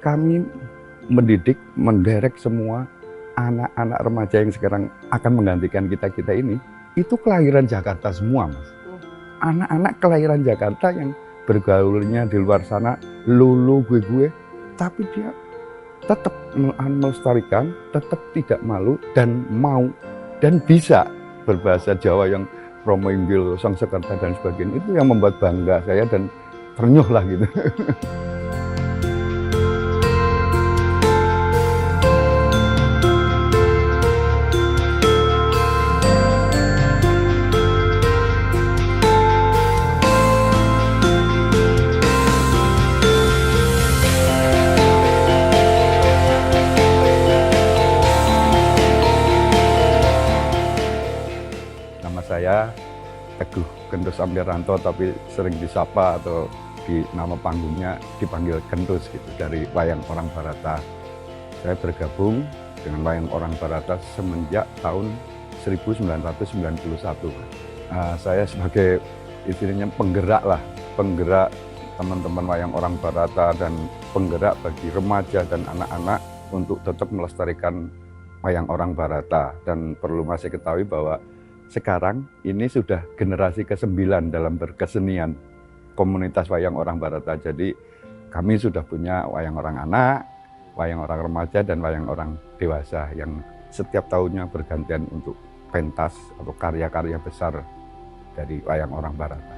Kami mendidik, menderek semua anak-anak remaja yang sekarang akan menggantikan kita-kita ini, itu kelahiran Jakarta semua, Mas. Anak-anak kelahiran Jakarta yang bergaulnya di luar sana, lulu gue, tapi dia tetap melestarikan, tetap tidak malu dan mau dan bisa berbahasa Jawa yang Promoinggil, Sangsekerta dan sebagainya. Itu yang membuat bangga saya dan ternyuh lah gitu. Nama saya Teguh Gentus Ampiranto, tapi sering disapa atau di nama panggungnya dipanggil Gentus gitu, dari Wayang Orang Barata. Saya bergabung dengan Wayang Orang Barata semenjak tahun 1991. Saya sebagai istilahnya penggerak teman-teman Wayang Orang Barata dan penggerak bagi remaja dan anak-anak untuk tetap melestarikan Wayang Orang Barata. Dan perlu masih ketahui bahwa sekarang ini sudah generasi ke-9 dalam berkesenian komunitas Wayang Orang Barata. Jadi kami sudah punya wayang orang anak, wayang orang remaja, dan wayang orang dewasa yang setiap tahunnya bergantian untuk pentas atau karya-karya besar dari Wayang Orang Barata.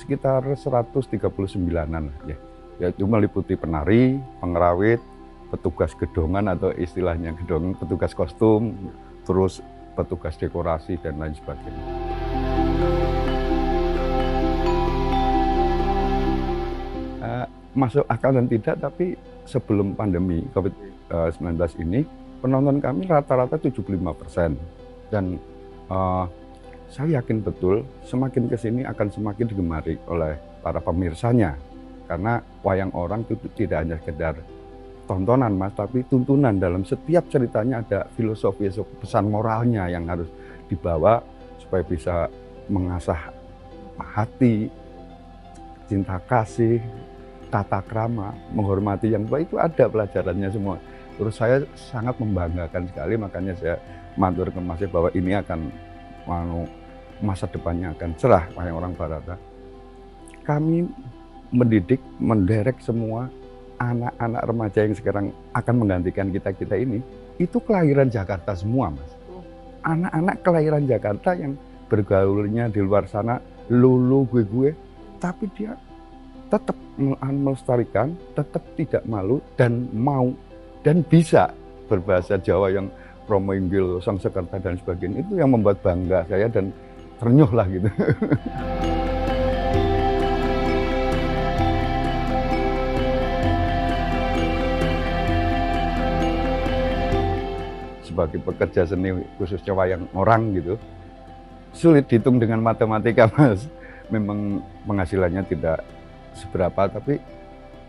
Sekitar 139-an ya. Yaitu meliputi penari, pengerawit, petugas gedongan atau istilahnya gedongan, petugas kostum, terus petugas dekorasi dan lain sebagainya. Masuk akal dan tidak, tapi sebelum pandemi COVID-19 ini, penonton kami rata-rata 75%. Dan saya yakin betul semakin kesini akan semakin digemari oleh para pemirsanya. Karena wayang orang itu tidak hanya sekedar tontonan, Mas, tapi tuntunan. Dalam setiap ceritanya ada filosofi, pesan moralnya yang harus dibawa supaya bisa mengasah hati, cinta kasih, tata krama, menghormati yang baik. Itu ada pelajarannya semua. Terus saya sangat membanggakan sekali, makanya saya matur ke Mas bahwa ini akan masa depannya akan cerah Wayang Orang Barata. Kami mendidik, menderek semua anak-anak remaja yang sekarang akan menggantikan kita-kita ini, itu kelahiran Jakarta semua, Mas. Anak-anak kelahiran Jakarta yang bergaulnya di luar sana, lulu gue, tapi dia tetap melestarikan, tetap tidak malu dan mau dan bisa berbahasa Jawa yang Promoinggil, Sangsekerta dan sebagainya. Itu yang membuat bangga saya dan ternyuh lah gitu. Sebagai pekerja seni khususnya wayang orang gitu, sulit dihitung dengan matematika, Mas. Memang penghasilannya tidak seberapa, tapi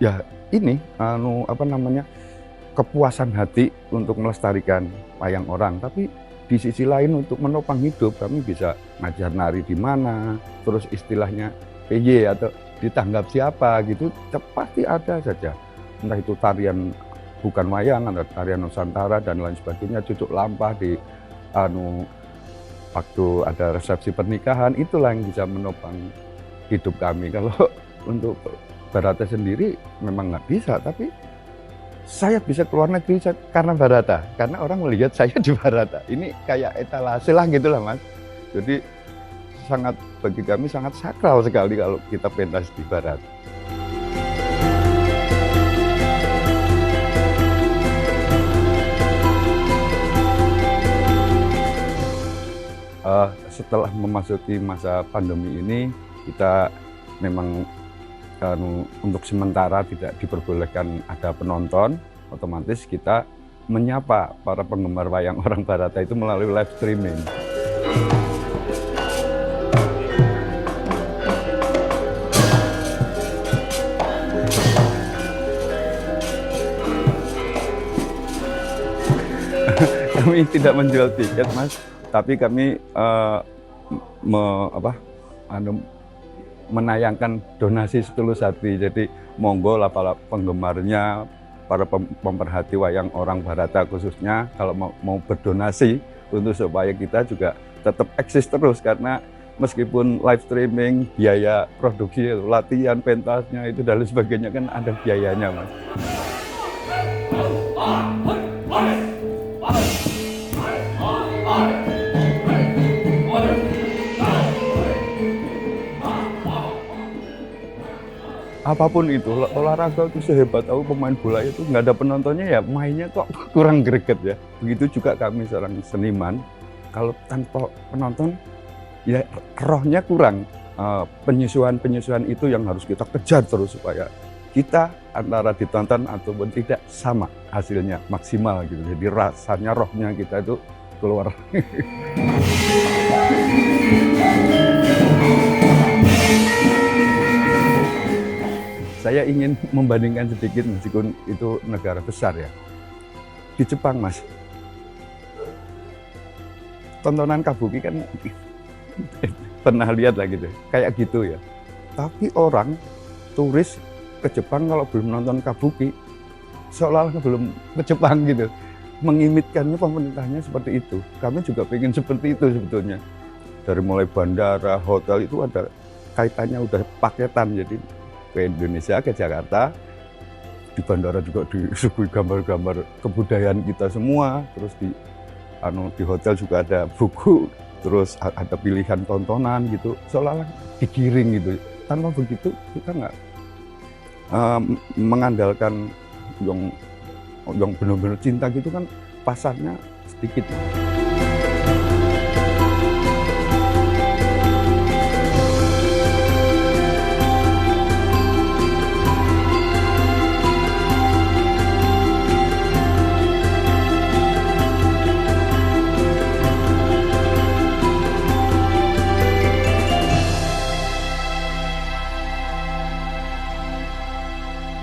ya ini kepuasan hati untuk melestarikan wayang orang. Tapi di sisi lain untuk menopang hidup, kami bisa ngajar nari di mana, terus istilahnya PY atau ditanggap siapa gitu, pasti ada saja. Entah itu tarian bukan wayang, ada tarian Nusantara dan lain sebagainya, cucuk lampah di waktu ada resepsi pernikahan, itulah yang bisa menopang hidup kami. Kalau untuk Barata sendiri memang nggak bisa, tapi saya bisa keluar negeri karena Barata, karena orang melihat saya di Barata. Ini kayak etalase lah gitulah, Mas. Jadi bagi kami sangat sakral sekali kalau kita pentas di Barata. Setelah memasuki masa pandemi ini, kita memang untuk sementara tidak diperbolehkan ada penonton, otomatis kita menyapa para penggemar Wayang Orang Barata itu melalui live streaming. Kami tidak menjual tiket, Mas, tapi kami menayangkan donasi setulus hati. Jadi monggo lah para penggemarnya, para pemerhati wayang orang Barata khususnya, kalau mau berdonasi untuk supaya kita juga tetap eksis terus, karena meskipun live streaming, biaya produksi, latihan, pentasnya itu dan lain sebagainya kan ada biayanya, Mas. Apapun itu, olahraga itu sehebat aku pemain bola itu nggak ada penontonnya ya mainnya kok kurang greget ya. Begitu juga kami seorang seniman, kalau tanpa penonton ya rohnya kurang. Penyesuaian itu yang harus kita kejar terus supaya kita antara ditonton ataupun tidak sama hasilnya maksimal gitu. Jadi rasanya rohnya kita itu keluar. Saya ingin membandingkan sedikit meskipun itu negara besar ya. Di Jepang, Mas, tontonan kabuki kan pernah lihat lah gitu, kayak gitu ya. Tapi orang turis ke Jepang kalau belum nonton kabuki, seolah-olah belum ke Jepang gitu. Mengimitkannya pemerintahnya seperti itu. Kami juga pengen seperti itu sebetulnya. Dari mulai bandara, hotel itu ada kaitannya udah paketan, jadi ke Indonesia, ke Jakarta, di bandara juga disuguhi gambar-gambar kebudayaan kita semua, terus di hotel juga ada buku, terus ada pilihan tontonan gitu, seolah-olah digiring gitu. Tanpa begitu kita nggak mengandalkan yang benar-benar cinta gitu kan, pasarnya sedikit.